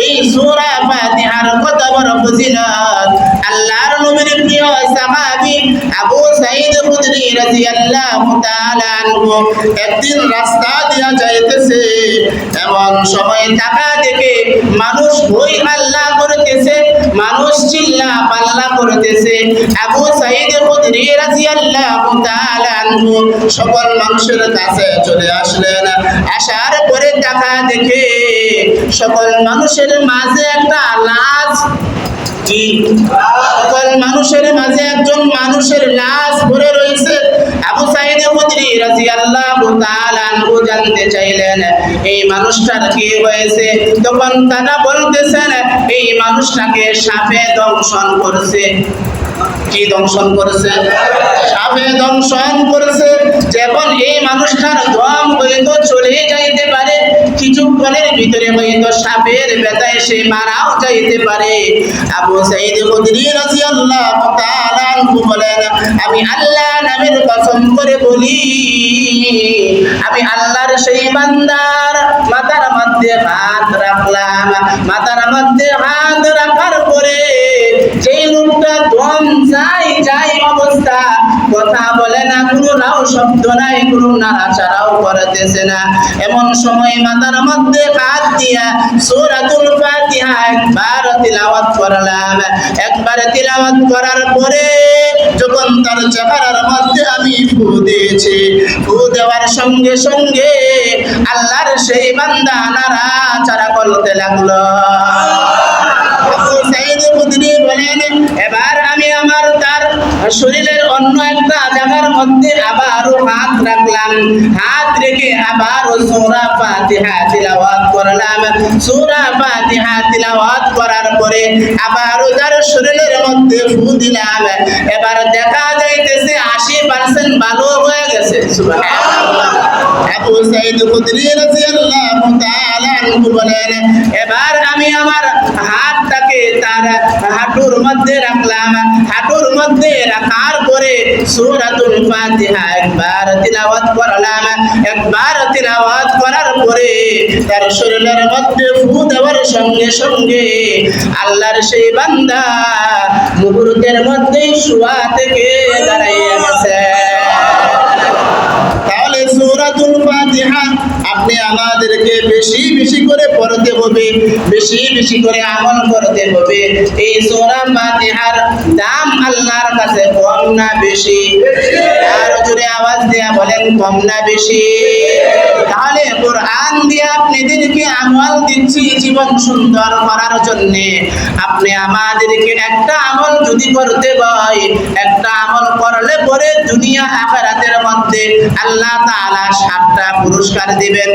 এই সূরা ফাতিহার কত বড় ফজিলত। আল্লাহর নবীর প্রিয় সাহাবী আবু সাঈদ খুদরি রাদিয়াল্লাহু তাআলা আনহু একদিন রাস্তা দিয়া যাইতেছে, এমন সময় টাকা দেখে মানুষ হই আল্লাহ করতেছে, মানুষ চিল্লা পাল্লা করতেছে। আবু সাঈদ খুদরি রাদিয়াল্লাহু তাআলা আনহু সকল মানুষের কাছে চলে আসলেন। আসার পরে টাকা দেখে সকল মানুষের মাঝে একটা লাশ, কি সকল মানুষের মাঝে একজন মানুষের লাশ পড়ে রয়েছে। আবু সাঈদ খুদরি রাদিয়াল্লাহু তাআলা আনহু জানতে চাইলেন এই মানুষটার কি হয়েছে। তখন তারা বলতেছেন এই মানুষটাকে সাপে দংশন করেছে। কি দংশন করেছে? সাপে দংশন করেছে। যখন এই মানুষটার দম হয়তো চলে যাইতে পারে, কিছুক্ষণের ভিতরে হয়তো সাপের ব্যথায় সে মারাও যাইতে পারে। আবু সাঈদ খুদরি রাদিয়াল্লাহু তাআলা আনহু বলেন, আমি আল্লাহ নামের কসম করে বলি, আমি আল্লাহর সেই বান্দার মাথার মধ্যে হাত রাখলাম। মাথার মধ্যে হাত রাখার পরে যেই লোকটা দম যাই অবস্থা, কথা বলে না, কোনো রাও শব্দ নাই, কোনো নাড়াচাড়াও করতেছে না, এমন সময় মাথার মধ্যে হাত দিয়া সূরাতুল ফাতিহা একবার তিলাওয়াত করলাম। একবার তিলাওয়াত করার পরে যখন তার চেহারার মধ্যে আমি ফু দিয়েছি, ফু দেওয়ার সঙ্গে সঙ্গে আল্লাহর সেই বান্দা নাড়াচাড়া করতে লাগলো। আবু সাঈদ খুদরি বলেন, এবার আমি আমার তার শরীরের অন্য একটা জায়গার মধ্যে আবারও হাত রাখলাম। হাত রেখে আবারও সূরা ফাতিহা তিলাওয়াত করলাম। সূরা ফাতিহা তিলাওয়াত করার পরে আবারও তার শরীরের মধ্যে ফু দিলাম। এবার দেখা যাইতেছে 80% ভালো হয়ে গেছে। সুবহানাল্লাহ। আবু সাঈদ খুদরি রাদিয়াল্লাহু তাআলা আনহু বলেন, এবার আমি আমার হাতটাকে তার হাঁটুর মধ্যে রাখলাম। হাঁটুর মধ্যে রাখার পরে সূরাতুল ফাতিহা একবার তিলাওয়াত করলাম। একবার তিলাওয়াত করার পরে তার শরীরের মধ্যে ফু দেওয়ার সঙ্গে সঙ্গে আল্লাহর সেই বান্দা মুহূর্তের মধ্যেই শোয়া থেকে দাঁড়াইয়া গেছে। তাহলে সূরাতুল ফাতিহা আপনি আমাদেরকে বেশি বেশি করে পড়তে হবে, বেশি বেশি করে আমল করতে হবে। এই সূরা ফাতিহার দাম আল্লাহর কাছে কম না বেশি? আর জোরে আওয়াজ দিয়া বলেন, কম না বেশি? তাহলে কোরআন দিয়ে আপনাদেরকে আমল দিচ্ছি জীবন সুন্দর করার জন্য। আপনি আমাদেরকে একটা আমল যদি করতে হয়, একটা আমল করলে পরে দুনিয়া আখিরাতের মধ্যে আল্লাহ তাআলা 7টা পুরস্কার দিবেন।